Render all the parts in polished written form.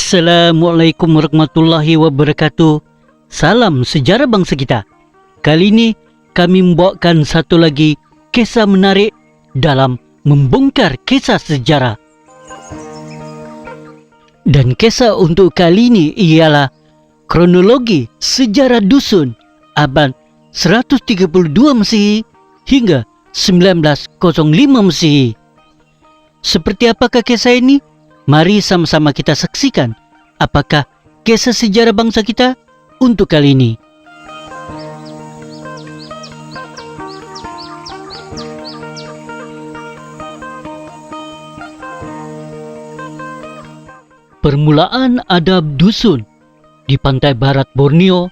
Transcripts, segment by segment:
Assalamualaikum warahmatullahi wabarakatuh. Salam sejarah bangsa kita. Kali ini kami membawakan satu lagi kisah menarik dalam membongkar kisah sejarah. Dan kisah untuk kali ini ialah kronologi sejarah dusun abad 132 Masehi hingga 1905 Masehi. Seperti apakah kisah ini? Mari sama-sama kita saksikan apakah kisah sejarah bangsa kita untuk kali ini. Permulaan adab dusun di pantai barat Borneo,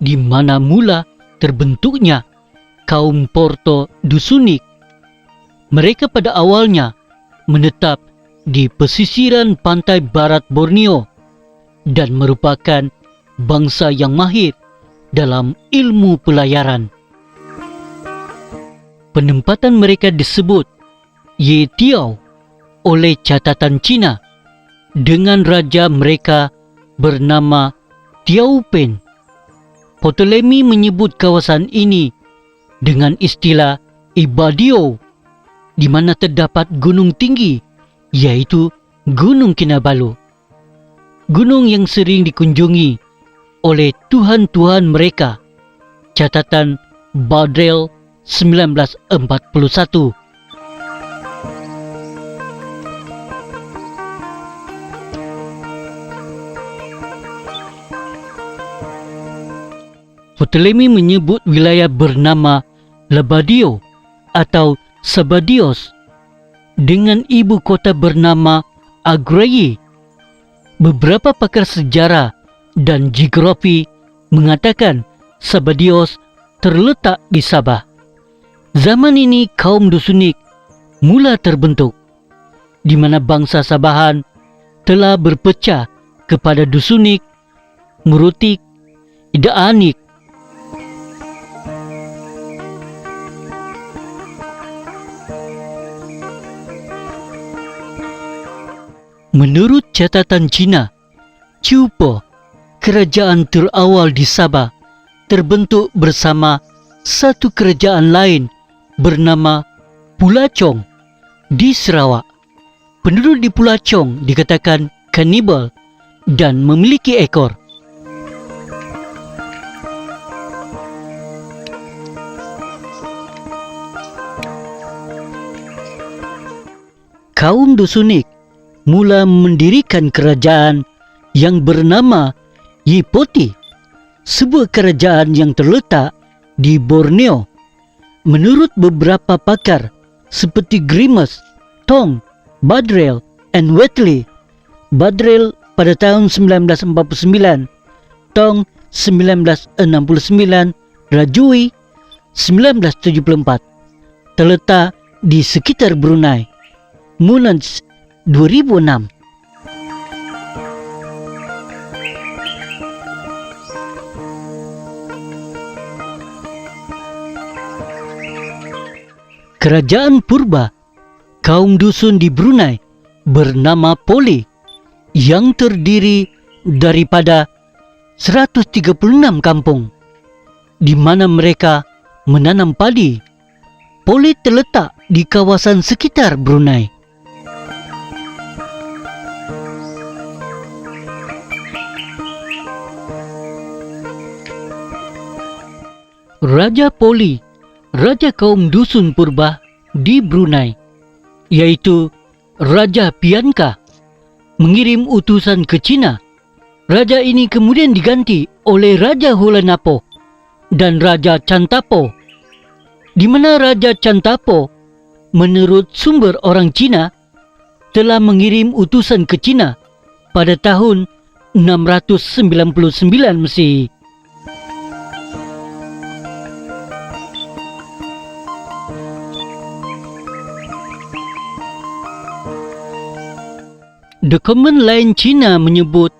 di mana mula terbentuknya kaum Porto Dusunik. Mereka pada awalnya menetap di pesisiran pantai barat Borneo dan merupakan bangsa yang mahir dalam ilmu pelayaran. Penempatan mereka disebut Ye Tiao oleh catatan Cina dengan raja mereka bernama Tiao Pen. Ptolemy menyebut kawasan ini dengan istilah Ibadio, di mana terdapat gunung tinggi, yaitu Gunung Kinabalu. Gunung yang sering dikunjungi oleh tuhan-tuhan mereka. Catatan Badrel 1941. Ptolemy menyebut wilayah bernama Labadio atau Sabadios dengan ibu kota bernama Agrayi. Beberapa pakar sejarah dan geografi mengatakan Sabadios terletak di Sabah. Zaman ini kaum Dusunik mula terbentuk, di mana bangsa Sabahan telah berpecah kepada Dusunik, Murutik, Idaanik. Menurut catatan Cina, Ciupo, kerajaan terawal di Sabah, terbentuk bersama satu kerajaan lain bernama Pulacong di Sarawak. Penduduk di Pulacong dikatakan kanibal dan memiliki ekor. Kaum Dusunik mula mendirikan kerajaan yang bernama Yipoti, sebuah kerajaan yang terletak di Borneo. Menurut beberapa pakar seperti Grimes, Tong, Badrel, and Wheatley, Badrel pada tahun 1949, Tong 1969, Rajui 1974, terletak di sekitar Brunei. Munans 2006. Kerajaan purba kaum dusun di Brunei bernama Poli yang terdiri daripada 136 kampung, di mana mereka menanam padi. Poli terletak di kawasan sekitar Brunei. Raja Poli, raja kaum dusun purba di Brunei, yaitu Raja Pianka, mengirim utusan ke Cina. Raja ini kemudian diganti oleh Raja Hulanapo dan Raja Chantapo, di mana Raja Chantapo menurut sumber orang Cina telah mengirim utusan ke Cina pada tahun 699 Masehi. Dokumen lain Cina menyebut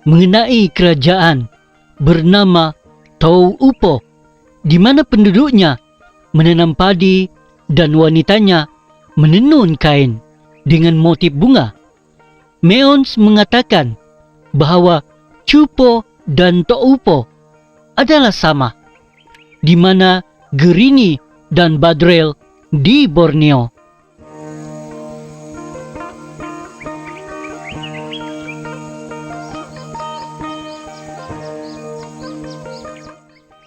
mengenai kerajaan bernama Tau Upo, di mana penduduknya menanam padi dan wanitanya menenun kain dengan motif bunga. Meons mengatakan bahawa Cupo dan Toupo adalah sama, di mana Gerini dan Badrel di Borneo.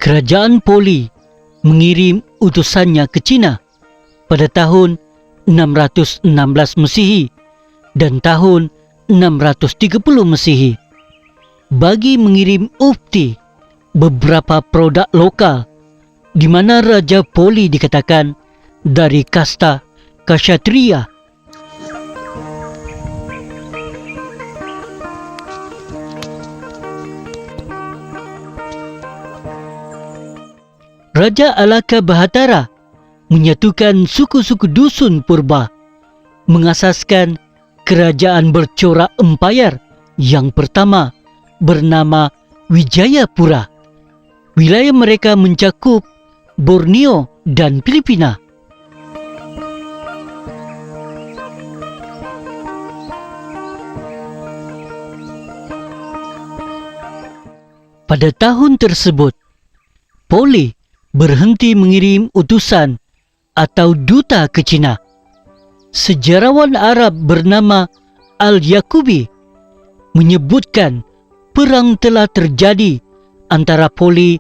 Kerajaan Poli mengirim utusannya ke China pada tahun 616 Masihi dan tahun 630 Masihi bagi mengirim upti beberapa produk lokal, di mana Raja Poli dikatakan dari kasta Kshatriya. Raja Alaka Bahatara menyatukan suku-suku dusun purba, mengasaskan kerajaan bercorak empayar yang pertama bernama Wijayapura. Wilayah mereka mencakup Borneo dan Filipina. Pada tahun tersebut, Poli berhenti mengirim utusan atau duta ke China. Sejarawan Arab bernama Al-Yaqubi menyebutkan perang telah terjadi antara Poli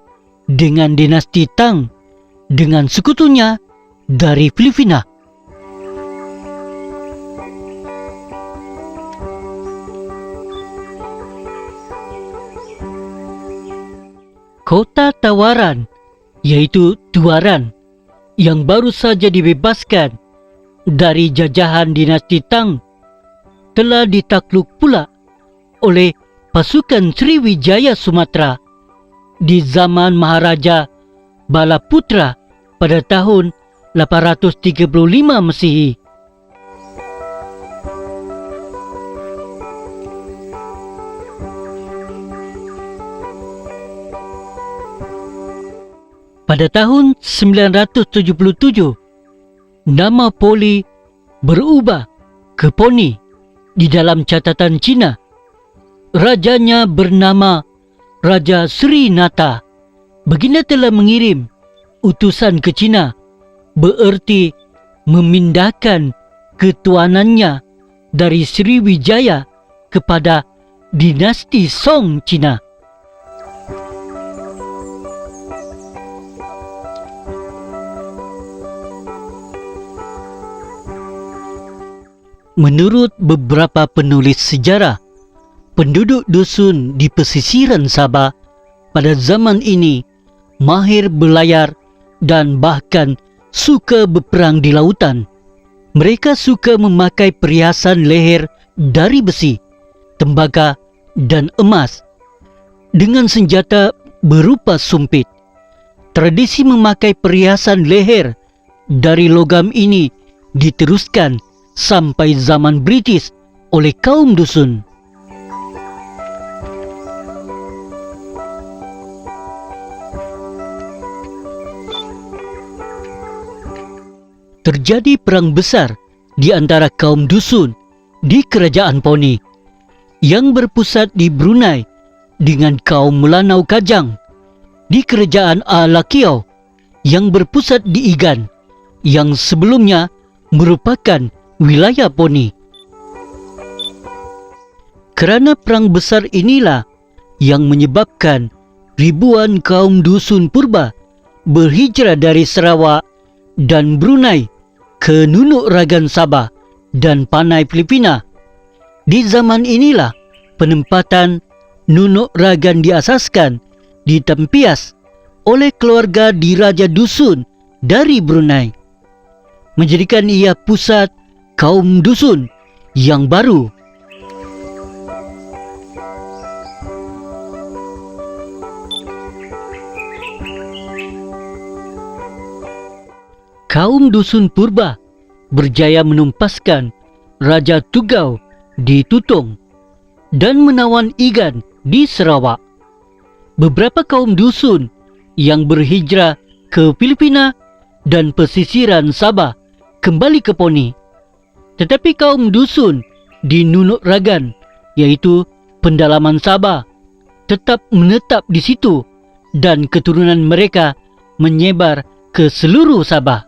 dengan dinasti Tang dengan sekutunya dari Filipina. Kota tawaran, yaitu Tuaran, yang baru saja dibebaskan dari jajahan dinasti Tang, telah ditakluk pula oleh pasukan Sriwijaya Sumatera di zaman Maharaja Balaputra pada tahun 835 Masihi. Pada tahun 977, nama Poli berubah ke Poni di dalam catatan Cina. Rajanya bernama Raja Srinata. Baginda telah mengirim utusan ke Cina, bererti memindahkan ketuanannya dari Sriwijaya kepada dinasti Song Cina. Menurut beberapa penulis sejarah, penduduk dusun di pesisiran Sabah pada zaman ini mahir berlayar dan bahkan suka berperang di lautan. Mereka suka memakai perhiasan leher dari besi, tembaga dan emas dengan senjata berupa sumpit. Tradisi memakai perhiasan leher dari logam ini diteruskan sampai zaman British oleh kaum dusun. Terjadi perang besar di antara kaum dusun di kerajaan Poni yang berpusat di Brunei dengan kaum Melanau Kajang di kerajaan Alakiau yang berpusat di Igan yang sebelumnya merupakan wilayah Poni. Kerana perang besar inilah yang menyebabkan ribuan kaum dusun purba berhijrah dari Sarawak dan Brunei ke Nunuk Ragan Sabah dan Panai Filipina. Di zaman inilah penempatan Nunuk Ragan diasaskan di Tempias oleh keluarga diraja dusun dari Brunei, menjadikan ia pusat kaum dusun yang baru. Kaum dusun purba berjaya menumpaskan Raja Tugau di Tutong dan menawan Igan di Sarawak. Beberapa kaum dusun yang berhijrah ke Filipina dan pesisiran Sabah kembali ke Poni. Tetapi kaum dusun di Nunuk Ragan, yaitu pendalaman Sabah tetap menetap di situ dan keturunan mereka menyebar ke seluruh Sabah.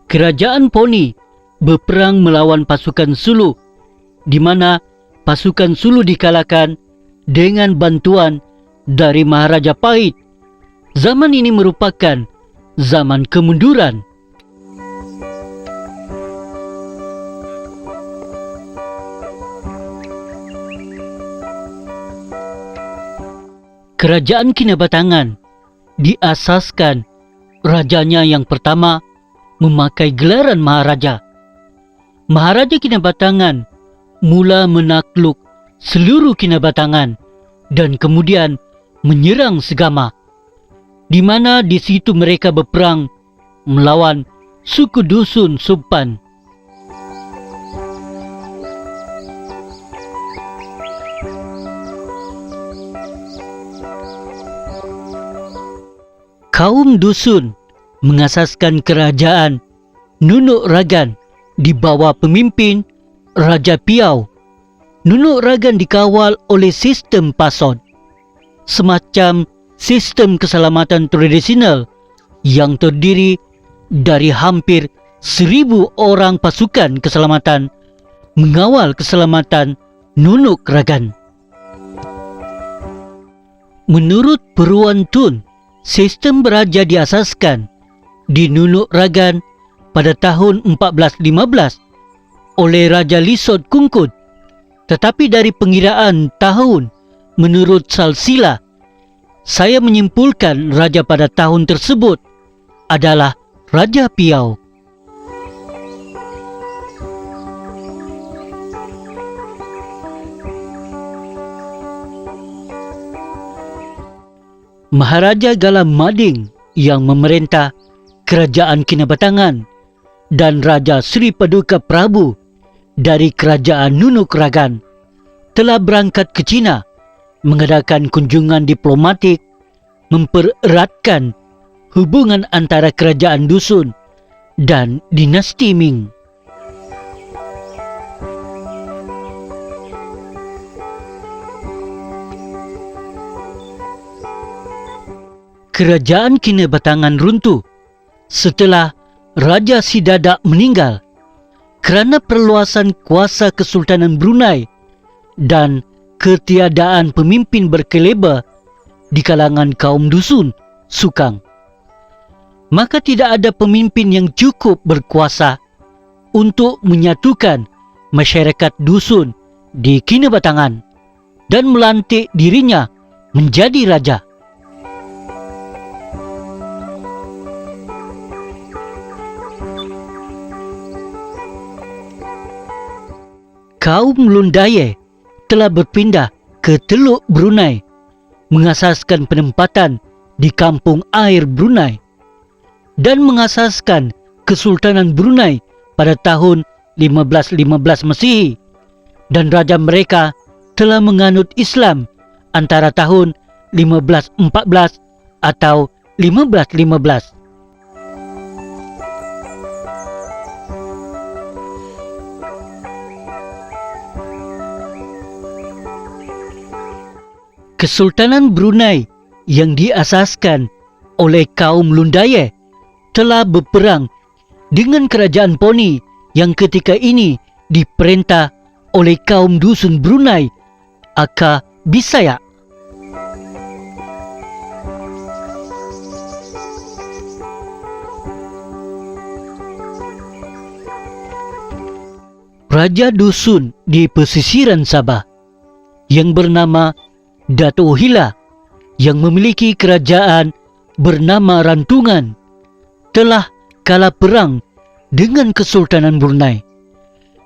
Kerajaan Poni berperang melawan pasukan Sulu, di mana pasukan Sulu dikalahkan dengan bantuan dari Maharaja Pahit. Zaman ini merupakan zaman kemunduran. Kerajaan Kinabatangan diasaskan rajanya yang pertama memakai gelaran Maharaja. Maharaja Kinabatangan mula menakluk seluruh Kinabatangan dan kemudian menyerang Segama, di mana di situ mereka berperang melawan suku Dusun Sumpan. Kaum Dusun mengasaskan kerajaan Nunuk Ragan di bawah pemimpin Raja Piau. Nunuk Ragan dikawal oleh sistem PASOD, semacam sistem keselamatan tradisional yang terdiri dari hampir 1,000 orang pasukan keselamatan mengawal keselamatan Nunuk Ragan. Menurut Peruan Tun, sistem beraja diasaskan di Nunuk Ragan pada tahun 1415 oleh Raja Lisod Kungkut, tetapi dari pengiraan tahun menurut Salsila, saya menyimpulkan raja pada tahun tersebut adalah Raja Piau. Maharaja Galam Mading yang memerintah Kerajaan Kinabatangan dan Raja Sri Paduka Prabu dari Kerajaan Nunuk Ragan telah berangkat ke China mengadakan kunjungan diplomatik, mempereratkan hubungan antara kerajaan Dusun dan dinasti Ming. Kerajaan Kinabatangan runtuh setelah Raja Sidadak meninggal kerana perluasan kuasa Kesultanan Brunei dan ketiadaan pemimpin berkeleber di kalangan kaum Dusun Sukang. Maka tidak ada pemimpin yang cukup berkuasa untuk menyatukan masyarakat Dusun di Kinabatangan dan melantik dirinya menjadi raja. Kaum Lundaye telah berpindah ke Teluk Brunei, mengasaskan penempatan di Kampung Air Brunei dan mengasaskan Kesultanan Brunei pada tahun 1515 Masihi, dan raja mereka telah menganut Islam antara tahun 1514 atau 1515. Kesultanan Brunei yang diasaskan oleh kaum Lundaye telah berperang dengan kerajaan Poni yang ketika ini diperintah oleh kaum Dusun Brunei, aka Bisaya. Raja Dusun di pesisiran Sabah yang bernama Dato' Hila yang memiliki kerajaan bernama Rantungan telah kalah perang dengan Kesultanan Brunei.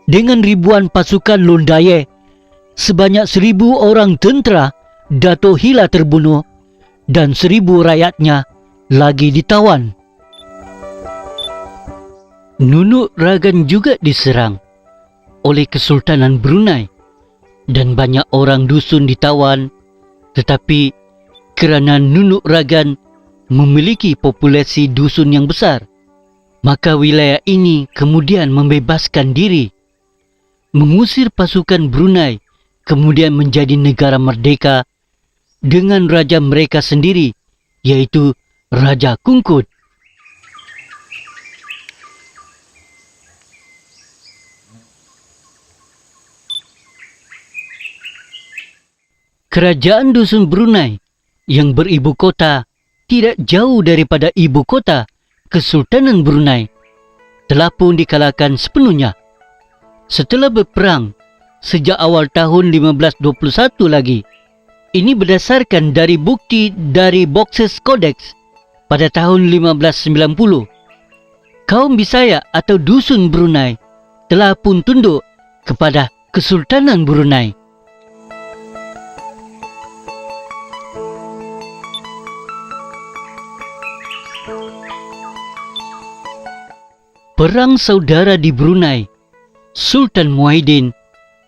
Dengan ribuan pasukan Lundaye, sebanyak 1,000 orang tentera Dato' Hila terbunuh dan 1,000 rakyatnya lagi ditawan. Nunuk Ragan juga diserang oleh Kesultanan Brunei dan banyak orang dusun ditawan. Tetapi kerana Nunuk Ragan memiliki populasi dusun yang besar. Maka wilayah ini kemudian membebaskan diri, mengusir pasukan Brunei, kemudian menjadi negara merdeka dengan raja mereka sendiri, yaitu Raja Kungkut. Kerajaan Dusun Brunei yang beribu kota tidak jauh daripada ibu kota Kesultanan Brunei telah pun dikalahkan sepenuhnya. Setelah berperang sejak awal tahun 1521 lagi. Ini berdasarkan dari bukti dari Boxes Codex pada tahun 1590. Kaum Bisaya atau Dusun Brunei telah pun tunduk kepada Kesultanan Brunei. Perang saudara di Brunei, Sultan Muhyiddin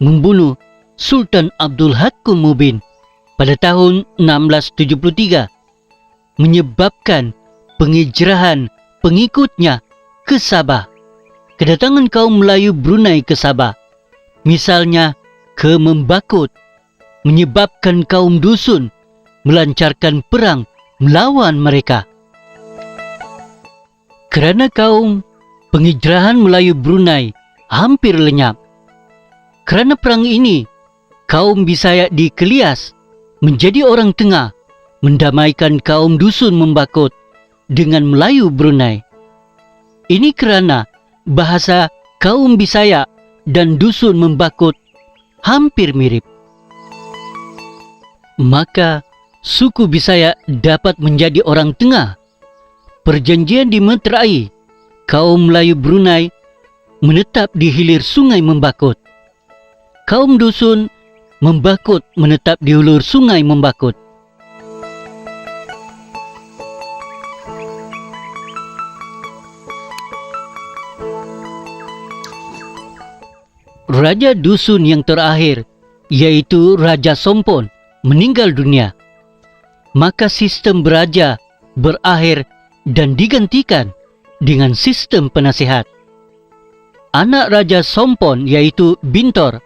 membunuh Sultan Abdul Hakim Mubin pada tahun 1673, menyebabkan penghijrahan pengikutnya ke Sabah. Kedatangan kaum Melayu Brunei ke Sabah, misalnya ke Membakut, menyebabkan kaum dusun melancarkan perang melawan mereka. Kerana kaum penghijrahan Melayu Brunei hampir lenyap. Kerana perang ini, kaum Bisaya di Kelias menjadi orang tengah mendamaikan kaum dusun Membakut dengan Melayu Brunei. Ini kerana bahasa kaum Bisaya dan dusun Membakut hampir mirip. Maka suku Bisaya dapat menjadi orang tengah. Perjanjian dimeterai, kaum Melayu Brunei menetap di hilir sungai Membakut. Kaum dusun Membakut menetap di hulu sungai Membakut. Raja dusun yang terakhir, yaitu Raja Sompon, meninggal dunia. Maka sistem beraja berakhir dan digantikan dengan sistem penasihat. Anak Raja Sompon, yaitu Bintor,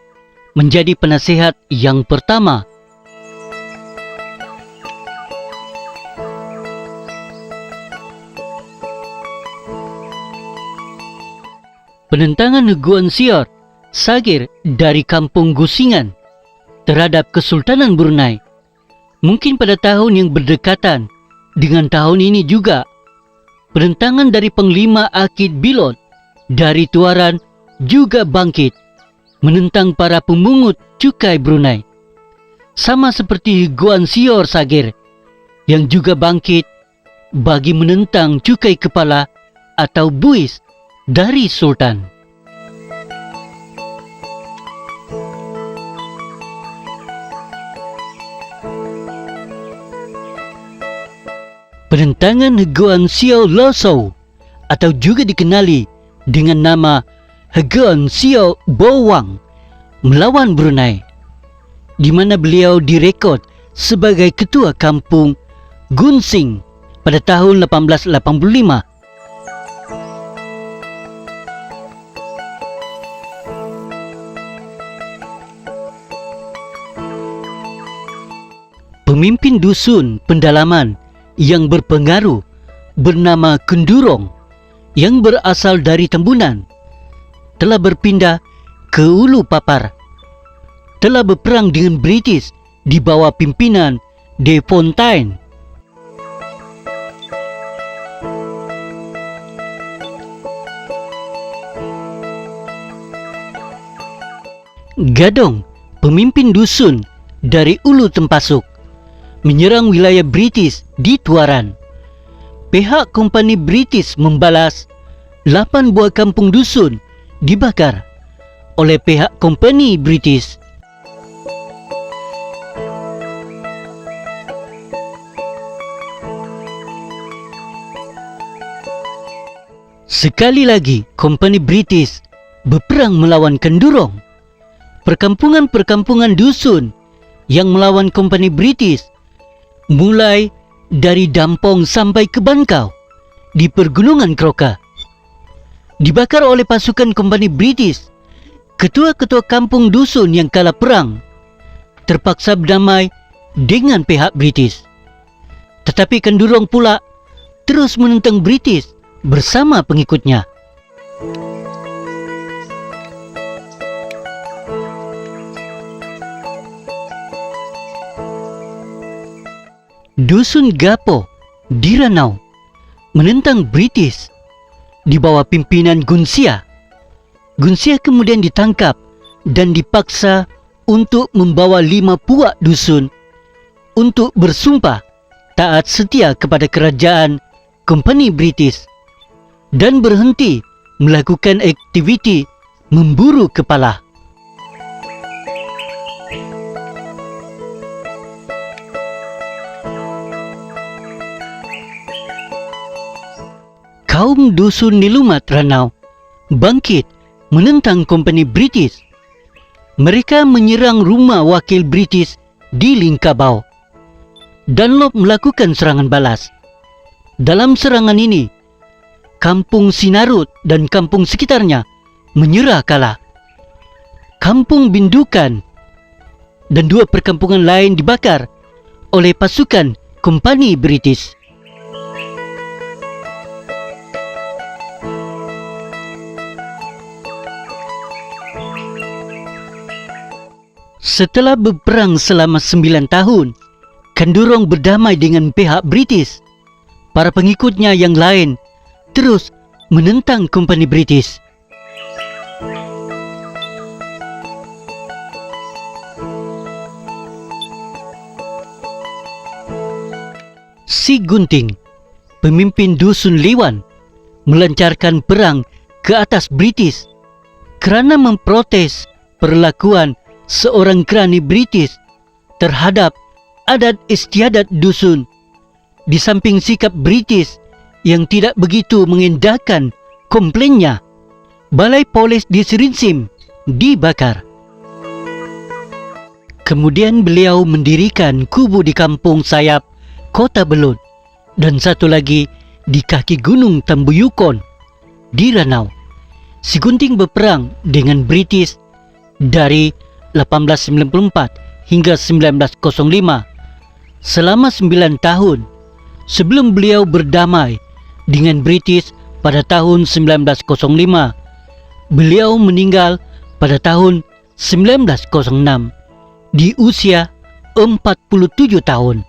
menjadi penasihat yang pertama. Penentangan Guan Sior Sagir dari kampung Gusingan terhadap Kesultanan Brunei mungkin pada tahun yang berdekatan dengan tahun ini juga. Penentangan dari Panglima Akid Bilot dari Tuaran juga bangkit menentang para pemungut cukai Brunei, sama seperti Guan Sior Sagir yang juga bangkit bagi menentang cukai kepala atau buis dari Sultan. Penentangan Guan Xiao Losou atau juga dikenali dengan nama Guan Xiao Bowang melawan Brunei, di mana beliau direkod sebagai ketua kampung Gunsing pada tahun 1885. Pemimpin dusun pendalaman yang berpengaruh bernama Kendurong yang berasal dari Tembunan telah berpindah ke Ulu Papar, telah berperang dengan British di bawah pimpinan De Fontaine. Gadong, pemimpin dusun dari Ulu Tempasuk, menyerang wilayah British di Tuaran. Pihak kompani British membalas 8 buah kampung dusun dibakar oleh pihak kompani British. Sekali lagi kompani British berperang melawan Kendurong. Perkampungan-perkampungan dusun yang melawan kompani British mulai dari Dampong sampai ke Bankau di Pergunungan Kroka. Dibakar oleh pasukan kompani British, ketua-ketua kampung dusun yang kalah perang terpaksa berdamai dengan pihak British. Tetapi Kandurong pula terus menentang British bersama pengikutnya. Dusun Gapo di Ranau menentang British di bawah pimpinan Gunsia. Gunsia kemudian ditangkap dan dipaksa untuk membawa 5 puak dusun untuk bersumpah taat setia kepada kerajaan kompani British dan berhenti melakukan aktiviti memburu kepala. Kaum dusun Nilumat Ranau bangkit menentang kompani British. Mereka menyerang rumah wakil British di Lingkabau. Dunlop melakukan serangan balas. Dalam serangan ini, Kampung Sinarut dan kampung sekitarnya menyerah kalah. Kampung Bindukan dan 2 perkampungan lain dibakar oleh pasukan kompani British. Setelah berperang selama 9 tahun, Kandurong berdamai dengan pihak British. Para pengikutnya yang lain terus menentang kompani British. Si Gunting, pemimpin dusun Liwan, melancarkan perang ke atas British kerana memprotes perlakuan seorang kerani British terhadap adat istiadat dusun, di samping sikap British yang tidak begitu mengendahkan komplainnya. Balai polis di Serinsim dibakar. Kemudian beliau mendirikan kubu di Kampung Sayap, Kota Belud, dan satu lagi di kaki Gunung Tambuyukon di Ranau. Si Gunting berperang dengan British dari 1894 hingga 1905 selama 9 tahun sebelum beliau berdamai dengan British pada tahun 1905. Beliau meninggal pada tahun 1906 di usia 47 tahun.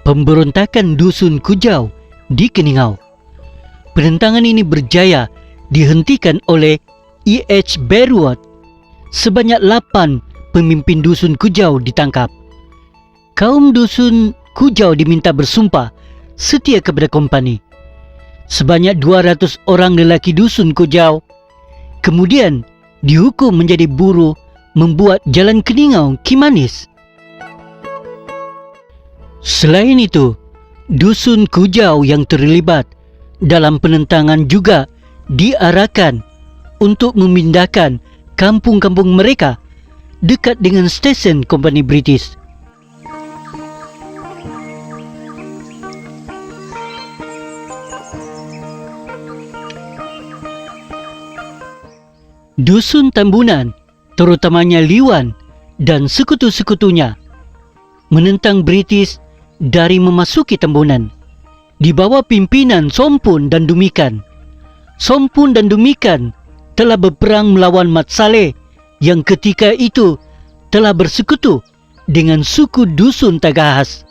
Pemberontakan Dusun Kujau di Keningau. Penentangan ini berjaya dihentikan oleh E.H. Berwood. Sebanyak 8 pemimpin Dusun Kujau ditangkap. Kaum Dusun Kujau diminta bersumpah setia kepada kompani. Sebanyak 200 orang lelaki Dusun Kujau kemudian dihukum menjadi buruh membuat jalan Keningau Kimanis. Selain itu, Dusun Kujau yang terlibat dalam penentangan juga diarahkan untuk memindahkan kampung-kampung mereka dekat dengan stesen kompani British. Dusun Tambunan, terutamanya Liwan dan sekutu-sekutunya, menentang British dari memasuki Tambunan di bawah pimpinan Sompun dan Dumikan. Sompun dan Dumikan telah berperang melawan Mat Saleh yang ketika itu telah bersekutu dengan suku Dusun Tagahas.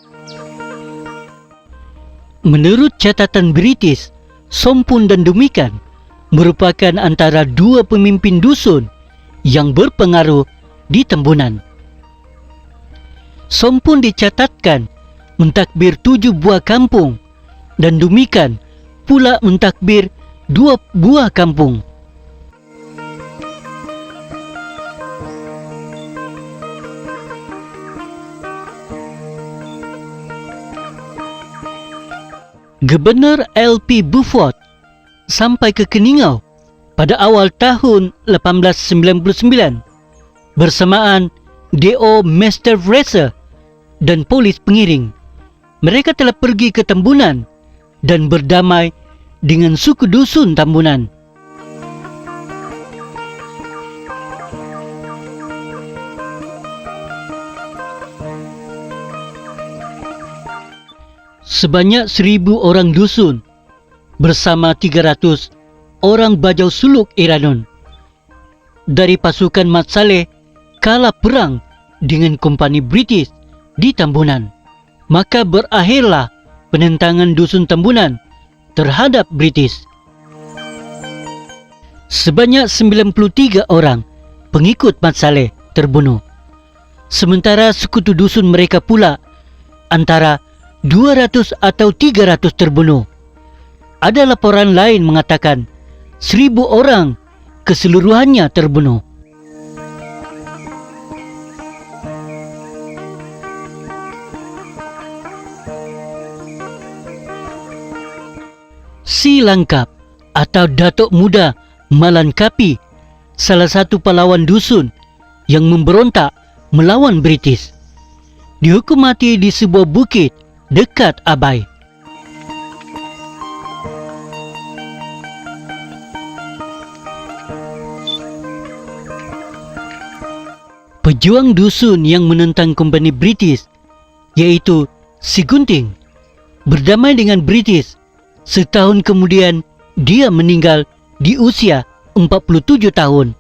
Menurut catatan British, Sompun dan Dumikan merupakan antara 2 pemimpin dusun yang berpengaruh di Tambunan. Sompun dicatatkan mentakbir 7 buah kampung dan Dumikan pula mentakbir 2 buah kampung. Gubernur L.P. Buford sampai ke Keningau pada awal tahun 1899 bersamaan D.O. Master Fraser dan polis pengiring. Mereka telah pergi ke Tambunan dan berdamai dengan suku dusun Tambunan. Sebanyak 1,000 orang dusun bersama 300 orang bajau suluk Iranon dari pasukan Mat Saleh kalah perang dengan kompani British di Tambunan. Maka berakhirlah penentangan dusun Tambunan terhadap British. Sebanyak 93 orang pengikut Mat Saleh terbunuh. Sementara sekutu dusun mereka pula antara 200 atau 300 terbunuh. Ada laporan lain mengatakan 1,000 orang keseluruhannya terbunuh. Si Langkap atau Datuk Muda Malan Kapi, salah satu pahlawan dusun yang memberontak melawan British, dihukum mati di sebuah bukit dekat Abai. Pejuang dusun yang menentang kompani British, yaitu Si Gunting, berdamai dengan British. Setahun kemudian dia meninggal di usia 47 tahun.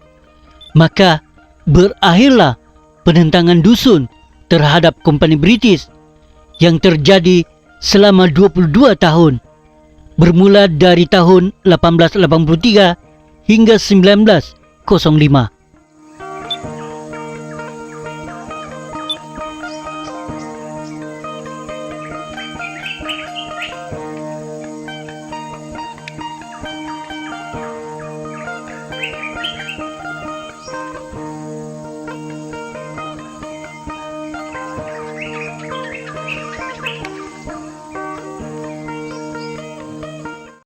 Maka berakhirlah penentangan dusun terhadap kompani British yang terjadi selama 22 tahun, bermula dari tahun 1883 hingga 1905.